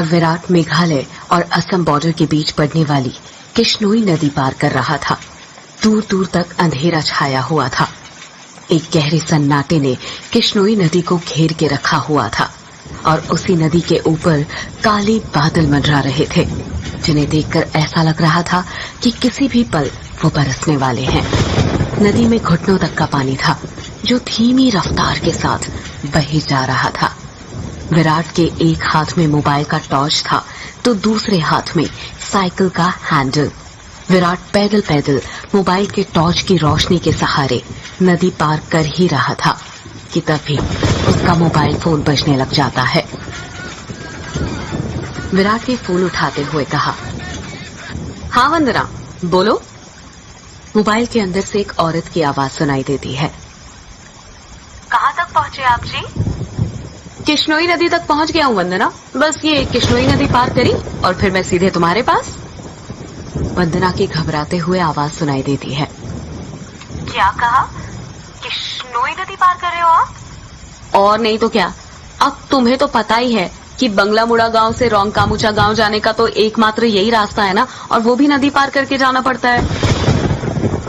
और विराट मेघालय और असम बॉर्डर के बीच पड़ने वाली किश्नोई नदी पार कर रहा था। दूर दूर तक अंधेरा छाया हुआ था। एक गहरे सन्नाटे ने किश्नोई नदी को घेर के रखा हुआ था और उसी नदी के ऊपर काले बादल मंडरा रहे थे, जिन्हें देखकर ऐसा लग रहा था कि किसी भी पल वो बरसने वाले हैं। नदी में घुटनों तक का पानी था, जो धीमी रफ्तार के साथ बहे जा रहा था। विराट के एक हाथ में मोबाइल का टॉर्च था तो दूसरे हाथ में साइकिल का हैंडल। विराट पैदल पैदल मोबाइल के टॉर्च की रोशनी के सहारे नदी पार कर ही रहा था कि तभी उसका मोबाइल फोन बजने लग जाता है। विराट ने फोन उठाते हुए कहा, हाँ वंदना, बोलो। मोबाइल के अंदर से एक औरत की आवाज सुनाई देती है। कहाँ तक पहुँचे आप जी? किश्नोई नदी तक पहुँच गया हूँ वंदना, बस ये किश्नोई नदी पार करी और फिर मैं सीधे तुम्हारे पास। वंदना की घबराते हुए आवाज सुनाई देती है। क्या कहा? किश्नोई नदी पार कर रहे हो आप? और नहीं तो क्या, अब तुम्हें तो पता ही है कि बंगला मुड़ा गांव से रोंगकामुचा गांव जाने का तो एकमात्र यही रास्ता है ना, और वो भी नदी पार करके जाना पड़ता है।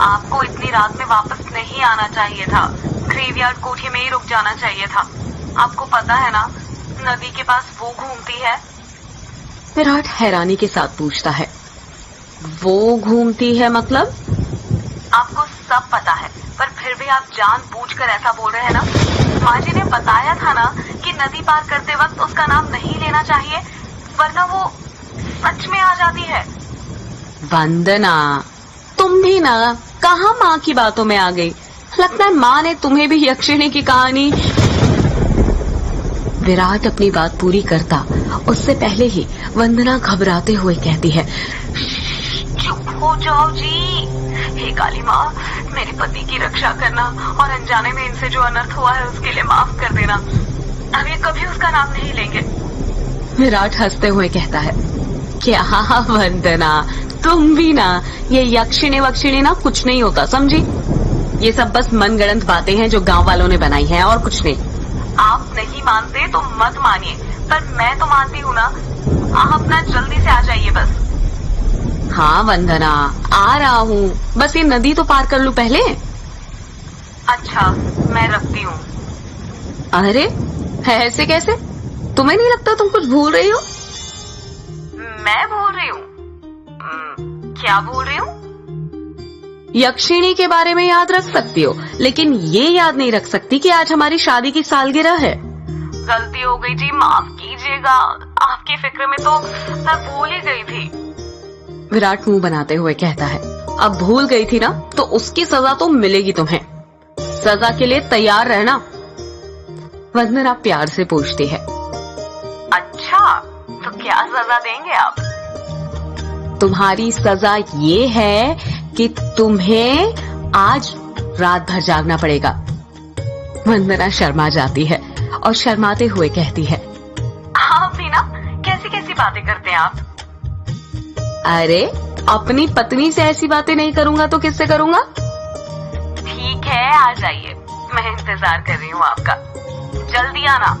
आपको इतनी रात में वापस नहीं आना चाहिए था, ग्रेवयार्ड कोठी में ही रुक जाना चाहिए था। आपको पता है ना, नदी के पास वो घूमती है। विराट हैरानी के साथ पूछता है, वो घूमती है मतलब? आपको सब पता है, पर फिर भी आप जानबूझकर ऐसा बोल रहे हैं ना। माँ जी ने बताया था ना कि नदी पार करते वक्त उसका नाम नहीं लेना चाहिए, वरना वो सच में आ जाती है। वंदना, तुम भी ना कहाँ माँ की बातों में आ गई। लगता है माँ ने तुम्हें भी यक्षिणी की कहानी। विराट अपनी बात पूरी करता उससे पहले ही वंदना घबराते हुए कहती है, चुप हो जाओ जी। हे काली माँ, मेरे पति की रक्षा करना और अनजाने में इनसे जो अनर्थ हुआ है उसके लिए माफ कर देना। अब ये कभी उसका नाम नहीं लेंगे। विराट हंसते हुए कहता है, क्या वंदना, तुम भी ना, ये यक्षिणी वक्षिणी ना कुछ नहीं होता, समझी? ये सब बस मनगढ़ंत बातें हैं जो गांव वालों ने बनाई हैं और कुछ नहीं। आप नहीं मानते तो मत मानिए, पर मैं तो मानती हूँ ना। आप अपना जल्दी से आ जाइए बस। हाँ वंदना, आ रहा हूँ, बस ये नदी तो पार कर लूं पहले। अच्छा, मैं रखती हूँ। अरे ऐसे कैसे? तुम्हें नहीं लगता तुम कुछ भूल रही हो? मैं भूल रही हूँ? क्या भूल रही हूँ? यक्षिणी के बारे में याद रख सकती हो, लेकिन ये याद नहीं रख सकती कि आज हमारी शादी की सालगिरह है। गलती हो गई जी, माफ कीजिएगा। आपकी फिक्र में तो मैं भूल ही गई थी। विराट मुंह बनाते हुए कहता है, अब भूल गई थी ना तो उसकी सजा तो मिलेगी तुम्हें। सजा के लिए तैयार रहना। वंदना प्यार से पूछती है, अच्छा, तो क्या सजा देंगे आप? तुम्हारी सजा ये है कि तुम्हें आज रात भर जागना पड़ेगा। वंदना शर्मा जाती है और शर्माते हुए कहती है, आप भी ना कैसी कैसी बातें करते हैं आप। अरे अपनी पत्नी से ऐसी बातें नहीं करूंगा तो किससे करूंगा? ठीक है, आ जाइए, मैं इंतजार कर रही हूँ आपका। जल्दी आना।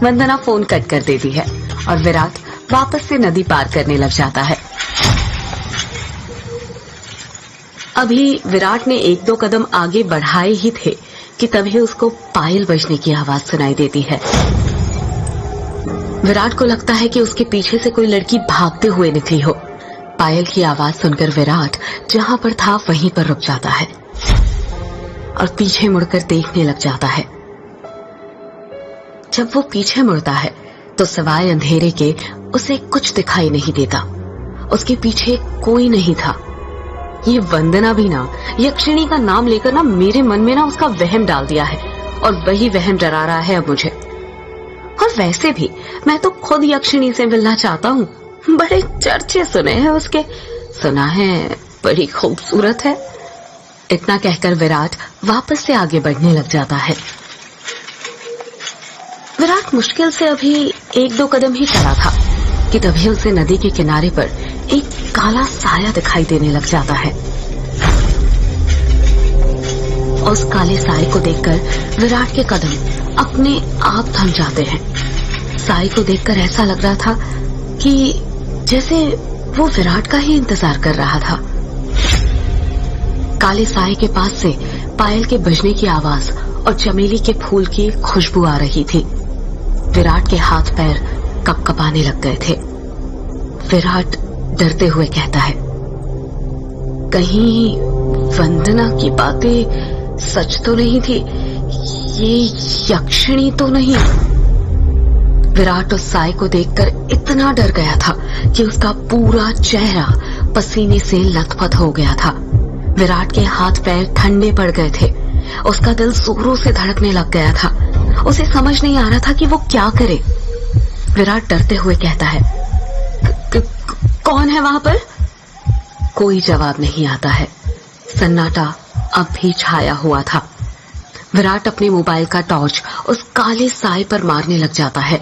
वंदना फोन कट कर देती है और विराट वापस से नदी पार करने लग जाता है। अभी विराट ने एक दो कदम आगे बढ़ाए ही थे कि तभी उसको पायल बजने की आवाज सुनाई देती है। विराट को लगता है कि उसके पीछे से कोई लड़की भागते हुए निकली हो। पायल की आवाज सुनकर विराट जहां पर था वहीं पर रुक जाता है और पीछे मुड़कर देखने लग जाता है। जब वो पीछे मुड़ता है तो सिवाय अंधेरे के उसे कुछ दिखाई नहीं देता। उसके पीछे कोई नहीं था। ये वंदना भी ना यक्षिणी का नाम लेकर ना मेरे मन में ना उसका वहम डाल दिया है और वही वहम डरा रहा है अब मुझे। और वैसे भी मैं तो खुद यक्षिणी से मिलना चाहता हूँ। बड़े चर्चे सुने हैं उसके, सुना है बड़ी खूबसूरत है। इतना कहकर विराट वापस से आगे बढ़ने लग जाता है। विराट मुश्किल से अभी एक दो कदम ही चला था कि तभी उसे नदी के किनारे पर एक काला साया दिखाई देने लग जाता है। उस काले साए को देखकर विराट के कदम अपने आप थम जाते हैं। साई को देखकर ऐसा लग रहा था कि जैसे वो विराट का ही इंतजार कर रहा था। काले साई के पास से पायल के बजने की आवाज और चमेली के फूल की खुशबू आ रही थी। विराट के हाथ पैर कपकपाने लग गए थे। विराट डरते हुए कहता है, कहीं वंदना की बातें सच तो नहीं थी? ये यक्षिणी तो नहीं? विराट उस साई को देखकर इतना डर गया था कि उसका पूरा चेहरा पसीने से लथपथ हो गया था। विराट के हाथ पैर ठंडे पड़ गए थे। उसका दिल जोरों से धड़कने लग गया था। उसे समझ नहीं आ रहा था कि वो क्या करे। विराट डरते हुए कहता है, कौन है वहां पर? कोई जवाब नहीं आता है। सन्नाटा अब भी छाया हुआ था। विराट अपने मोबाइल का टॉर्च उस काले साए पर मारने लग जाता है।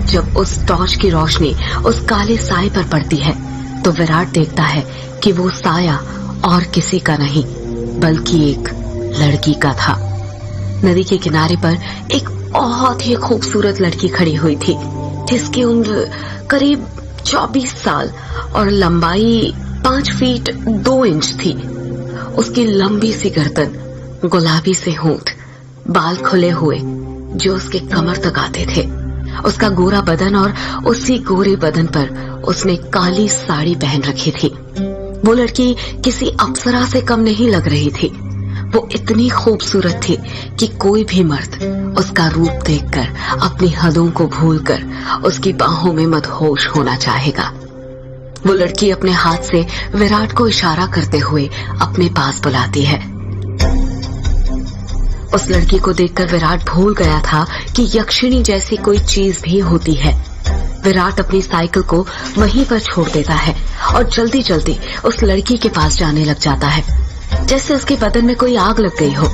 जब उस टॉर्च की रोशनी उस काले साए पर पड़ती है तो विराट देखता है कि वो साया और किसी का नहीं बल्कि एक लड़की का था। नदी के किनारे पर एक बहुत ही खूबसूरत लड़की खड़ी हुई थी, जिसकी उम्र करीब 24 साल और लंबाई 5 फीट 2 इंच थी। उसकी लंबी सी गर्दन, गुलाबी से होंठ, बाल खुले हुए जो उसके कमर तक आते थे, उसका गोरा बदन और उसी गोरे बदन पर उसने काली साड़ी पहन रखी थी। वो लड़की किसी अप्सरा से कम नहीं लग रही थी। वो इतनी खूबसूरत थी कि कोई भी मर्द उसका रूप देखकर अपनी हदों को भूलकर उसकी बाहों में मदहोश होना चाहेगा। वो लड़की अपने हाथ से विराट को इशारा करते हुए अपने पास बुलाती है। उस लड़की को देखकर विराट भूल गया था कि यक्षिणी जैसी कोई चीज भी होती है। विराट अपनी साइकिल को वहीं पर छोड़ देता है और जल्दी जल्दी उस लड़की के पास जाने लग जाता है, जैसे उसके बदन में कोई आग लग गई हो।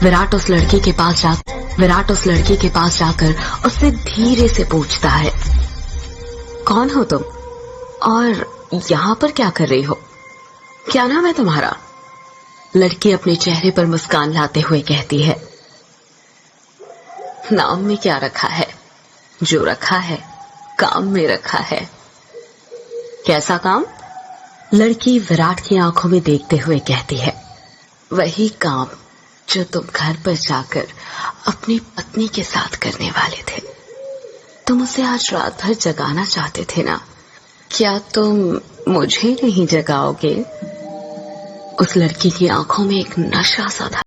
विराट उस लड़की के पास जाकर उससे धीरे से पूछता है, कौन हो तुम और यहाँ पर क्या कर रही हो? क्या नाम है तुम्हारा? लड़की अपने चेहरे पर मुस्कान लाते हुए कहती है, नाम में क्या रखा है? जो रखा है काम में रखा है। कैसा काम? लड़की विराट की आंखों में देखते हुए कहती है, वही काम जो तुम घर पर जाकर अपनी पत्नी के साथ करने वाले थे। तुम उसे आज रात भर जगाना चाहते थे ना? क्या तुम मुझे नहीं जगाओगे? उस लड़की की आंखों में एक नशा सा था।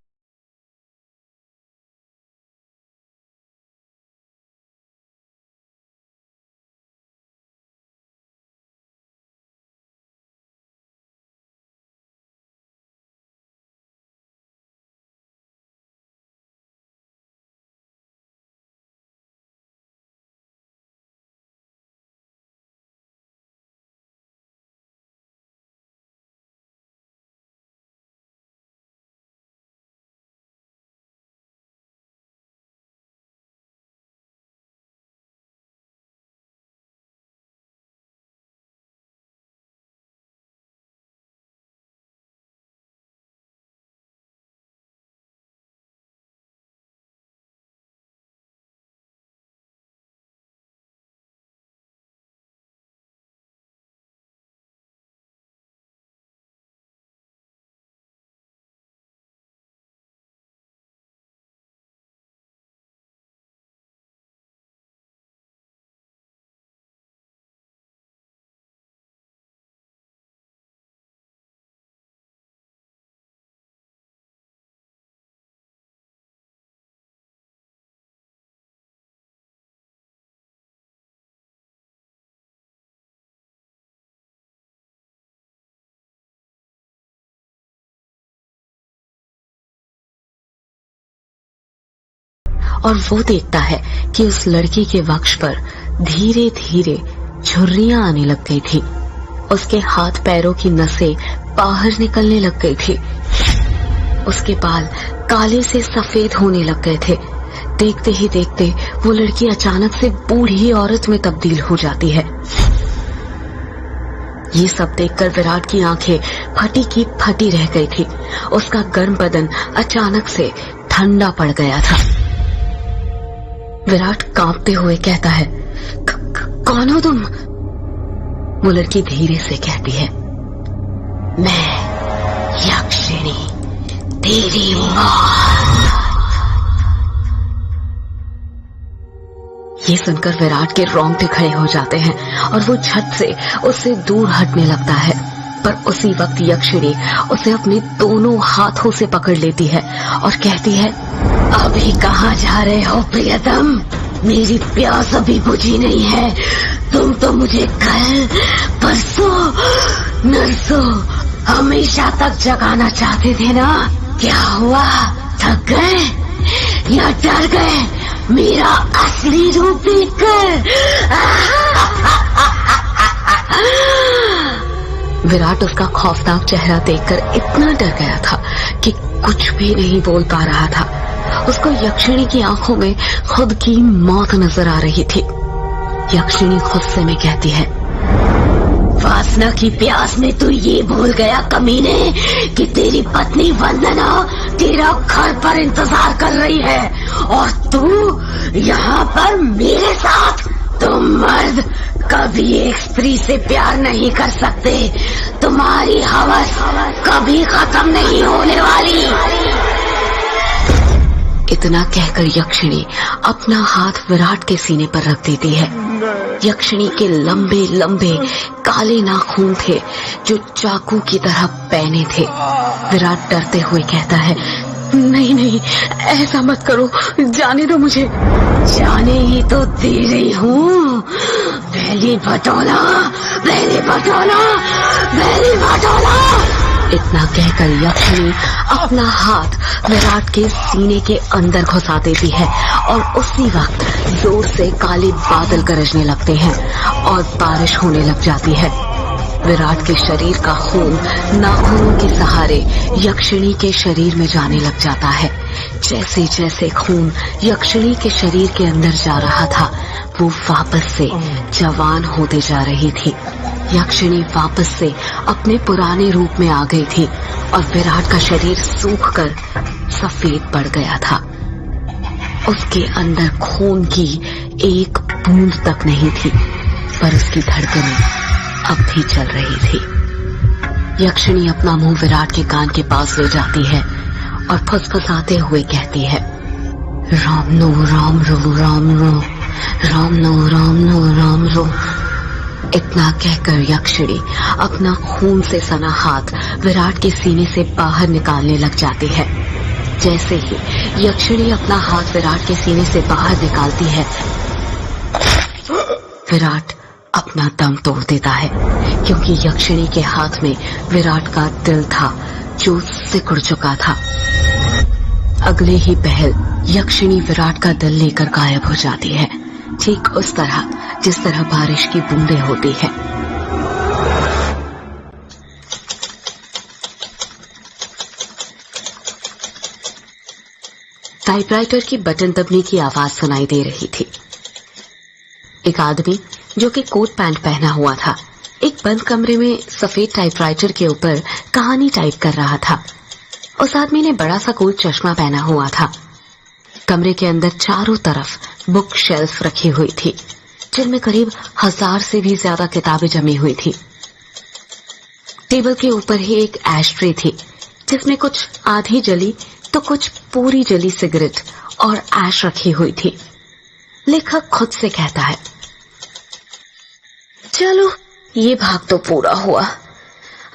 और वो देखता है कि उस लड़की के वक्ष पर धीरे धीरे झुर्रियां आने लग गई थी। उसके हाथ पैरों की नसें बाहर निकलने लग गई थी। उसके बाल काले से सफेद होने लग गए थे। देखते ही देखते वो लड़की अचानक से बूढ़ी औरत में तब्दील हो जाती है। ये सब देखकर विराट की आंखें फटी की फटी रह गई थी। उसका गर्म बदन अचानक से ठंडा पड़ गया था। विराट कांपते हुए कहता है, कौन हो तुम? वो लड़की धीरे से कहती है, मैं यक्षिणी, तेरी मौत। ये सुनकर विराट के रोंगटे खड़े हो जाते हैं और वो झट से उससे दूर हटने लगता है। पर उसी वक्त यक्षिणी उसे अपने दोनों हाथों से पकड़ लेती है और कहती है, अभी कहाँ जा रहे हो प्रियतम? मेरी प्यास अभी बुझी नहीं है। तुम तो मुझे कल, परसों, नरसों हमेशा तक जगाना चाहते थे ना? क्या हुआ? थक गए या डर गए मेरा असली रूप देखकर? विराट उसका खौफनाक चेहरा देखकर इतना डर गया था कि कुछ भी नहीं बोल पा रहा था। उसको यक्षिणी की आंखों में खुद की मौत नजर आ रही थी। यक्षिणी गुस्से में कहती है, वासना की प्यास में तू ये भूल गया कमीने कि तेरी पत्नी वंदना तेरा घर पर इंतजार कर रही है और तू यहाँ पर मेरे साथ। तुम मर्द कभी एक स्त्री से प्यार नहीं कर सकते। तुम्हारी हवस कभी खत्म नहीं होने वाली। इतना कहकर यक्षिणी अपना हाथ विराट के सीने पर रख देती है। यक्षिणी के लंबे लंबे काले नाखून थे जो चाकू की तरह पैने थे। विराट डरते हुए कहता है, नहीं नहीं, ऐसा मत करो, जाने दो मुझे। जाने ही तो दे रही हूँ। पहले बटोला, पहले बटोला, पहले बटोला। इतना कहकर यक्षिणी अपना हाथ विराट के सीने के अंदर घुसा देती है और उसी वक्त जोर से काले बादल गरजने लगते हैं और बारिश होने लग जाती है। विराट के शरीर का खून नाखूनों के सहारे यक्षिणी के शरीर में जाने लग जाता है। जैसे जैसे खून यक्षिणी के शरीर के अंदर जा रहा था, वो वापस से जवान होते जा रही थी। यक्षिणी वापस से अपने पुराने रूप में आ गई थी और विराट का शरीर सूखकर सफेद पड़ गया था। उसके अंदर खून की एक बूंद तक नहीं थी, पर उसकी धड़कनें अब भी चल रही थी। यक्षिणी अपना मुंह विराट के कान के पास ले जाती है और फुसफुसाते हुए कहती है, राम नो राम रो, राम रो, राम नो राम नो, राम रो। इतना कहकर यक्षिणी अपना खून से सना हाथ विराट के सीने से बाहर निकालने लग जाती है। जैसे ही यक्षिणी अपना हाथ विराट के सीने से बाहर निकालती है, विराट अपना दम तोड़ देता है, क्योंकि यक्षिणी के हाथ में विराट का दिल था जो सिकुड़ चुका था। अगले ही पहल यक्षिणी विराट का दिल लेकर गायब हो जाती है, ठीक उस तरह जिस तरह बारिश की बूंदें होती है। टाइपराइटर की बटन दबने की आवाज सुनाई दे रही थी। एक आदमी जो कि कोट पैंट पहना हुआ था, एक बंद कमरे में सफेद टाइपराइटर के ऊपर कहानी टाइप कर रहा था। उस आदमी ने बड़ा सा गोल चश्मा पहना हुआ था। कमरे के अंदर चारों तरफ बुक शेल्फ रखी हुई थी, जिनमें करीब 1000 से भी ज्यादा किताबें जमी हुई थी। टेबल के ऊपर ही एक एश ट्रे थी, जिसमें कुछ आधी जली तो कुछ पूरी जली सिगरेट और ऐश रखी हुई थी। लेखक खुद से कहता है, चलो ये भाग तो पूरा हुआ।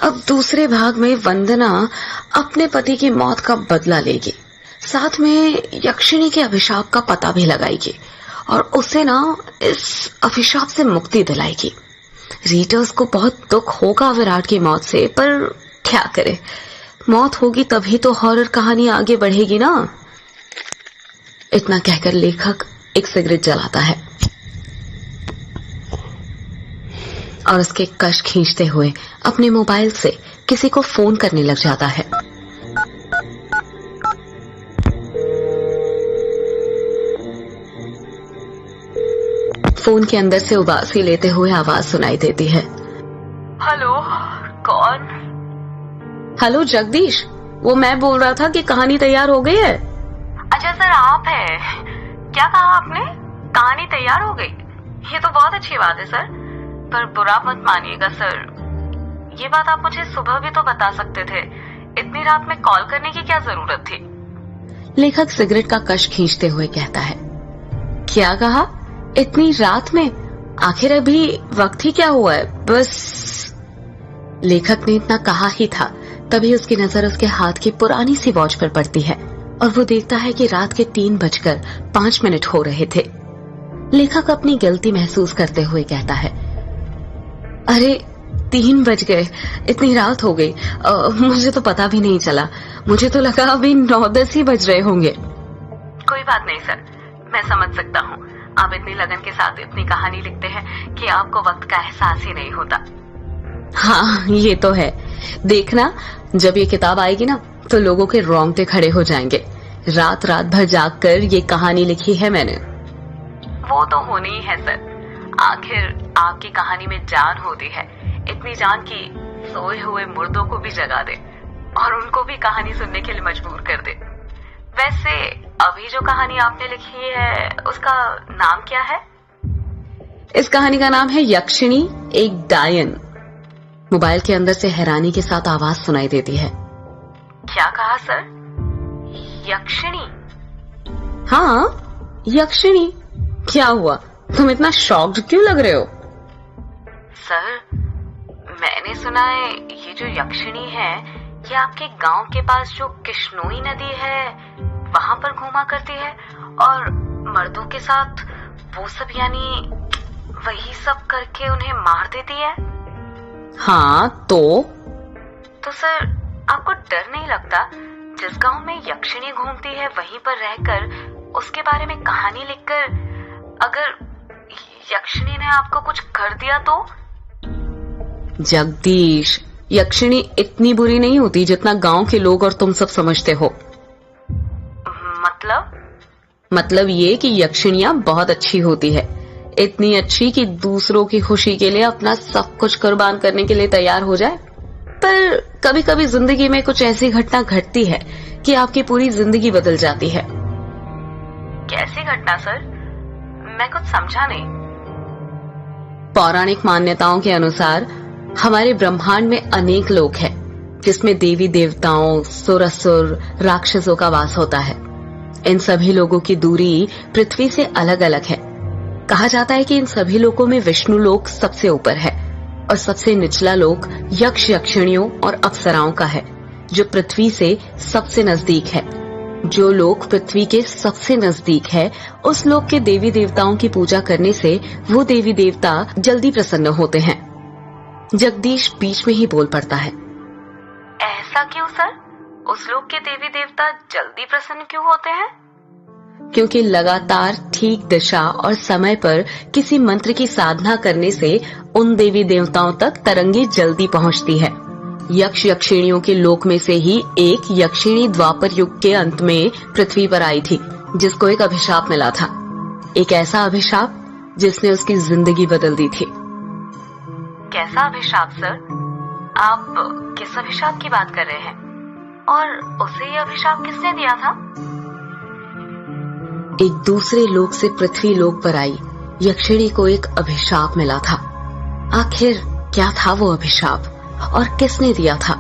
अब दूसरे भाग में वंदना अपने पति की मौत का बदला लेगी, साथ में यक्षिणी के अभिशाप का पता भी लगाएगी और उसे ना इस अभिशाप से मुक्ति दिलाएगी। रीडर्स को बहुत दुख होगा विराट की मौत से, पर क्या करे, मौत होगी तभी तो हॉरर कहानी आगे बढ़ेगी ना। इतना कहकर लेखक एक सिगरेट जलाता है और उसके कश खींचते हुए अपने मोबाइल से किसी को फोन करने लग जाता है। फोन के अंदर से उबासी लेते हुए आवाज सुनाई देती है, हेलो, कौन? हेलो जगदीश, वो मैं बोल रहा था कि कहानी तैयार हो गई है। अच्छा सर, आप हैं? क्या कहा आपने? कहानी तैयार हो गई। ये तो बहुत अच्छी बात है सर, पर बुरा मत मानिएगा सर, ये बात आप मुझे सुबह भी तो बता सकते थे। इतनी रात में कॉल करने की क्या जरूरत थी? लेखक सिगरेट का कश खींचते हुए कहता है। क्या कहा? इतनी रात में? आखिर अभी वक्त ही क्या हुआ है? बस। लेखक ने इतना कहा ही था, तभी उसकी नजर उसके हाथ की पुरानी सी वॉच पर पड़ती है और वो देखता है कि रात के 3:05 हो रहे थे। लेखक अपनी गलती महसूस करते हुए कहता है, अरे 3 बज गए, इतनी रात हो गई। मुझे तो पता भी नहीं चला, मुझे तो लगा अभी 9-10 ही बज रहे होंगे। कोई बात नहीं सर, मैं समझ सकता हूँ। आप इतनी लगन के साथ इतनी कहानी लिखते हैं कि आपको वक्त का एहसास ही नहीं होता। हाँ, ये तो है। देखना, जब ये किताब आएगी ना तो लोगों के रोंगटे खड़े हो जाएंगे। रात रात भर जाग कर ये कहानी लिखी है मैंने। वो तो होनी ही है सर, आखिर आपकी कहानी में जान होती है। इतनी जान कि सोए हुए मुर्दों को भी जगा दे और उनको भी कहानी सुनने के लिए मजबूर कर दे। वैसे अभी जो कहानी आपने लिखी है उसका नाम क्या है? इस कहानी का नाम है यक्षिणी एक डायन। मोबाइल के अंदर से हैरानी के साथ आवाज सुनाई देती है। क्या कहा सर? यक्षिणी? हाँ, यक्षिणी। क्या हुआ, तुम इतना शॉक्ड क्यों लग रहे हो? सर, मैंने सुना है ये जो यक्षिणी है ये आपके गांव के पास जो किश्नोई नदी है वहां पर घूमा करती है और मर्दों के साथ वो सब, यानी वही सब करके उन्हें मार देती है। हाँ तो सर, आपको डर नहीं लगता जिस गांव में यक्षिणी घूमती है वहीं पर रहकर उसके बारे में कहानी लिखकर अगर यक्षिणी ने आपको कुछ कर दिया तो? जगदीश, यक्षिणी इतनी बुरी नहीं होती जितना गांव के लोग और तुम सब समझते हो। मतलब ये कि यक्षिणियां बहुत अच्छी होती है, इतनी अच्छी कि दूसरों की खुशी के लिए अपना सब कुछ कुर्बान करने के लिए तैयार हो जाए। पर कभी कभी जिंदगी में कुछ ऐसी घटना घटती है कि आपकी पूरी जिंदगी बदल जाती है। कैसी घटना सर? मैं कुछ समझा नहीं। पौराणिक मान्यताओं के अनुसार हमारे ब्रह्मांड में अनेक लोक हैं, जिसमें देवी देवताओं, सुर असुर, राक्षसों का वास होता है। इन सभी लोगों की दूरी पृथ्वी से अलग अलग है। कहा जाता है कि इन सभी लोकों में विष्णु लोक सबसे ऊपर है और सबसे निचला लोक यक्ष यक्षिणियों और अप्सराओं का है, जो पृथ्वी से सबसे नजदीक है। जो लोक पृथ्वी के सबसे नजदीक है, उस लोक के देवी देवताओं की पूजा करने से वो देवी देवता जल्दी प्रसन्न होते हैं। जगदीश बीच में ही बोल पड़ता है। ऐसा क्यों सर? उस लोक के देवी देवता जल्दी प्रसन्न क्यों होते हैं? क्योंकि लगातार ठीक दिशा और समय पर किसी मंत्र की साधना करने से उन देवी देवताओं तक तरंगे जल्दी पहुंचती है। यक्ष यक्षिणियों के लोक में से ही एक यक्षिणी द्वापर युग के अंत में पृथ्वी पर आई थी, जिसको एक अभिशाप मिला था। एक ऐसा अभिशाप जिसने उसकी जिंदगी बदल दी थी। कैसा अभिशाप सर? आप किस अभिशाप की बात कर रहे हैं? और उसे ये अभिशाप किसने दिया था? एक दूसरे लोक से पृथ्वी लोक पर आई यक्षिणी को एक अभिशाप मिला था। आखिर क्या था वो अभिशाप और किसने दिया था?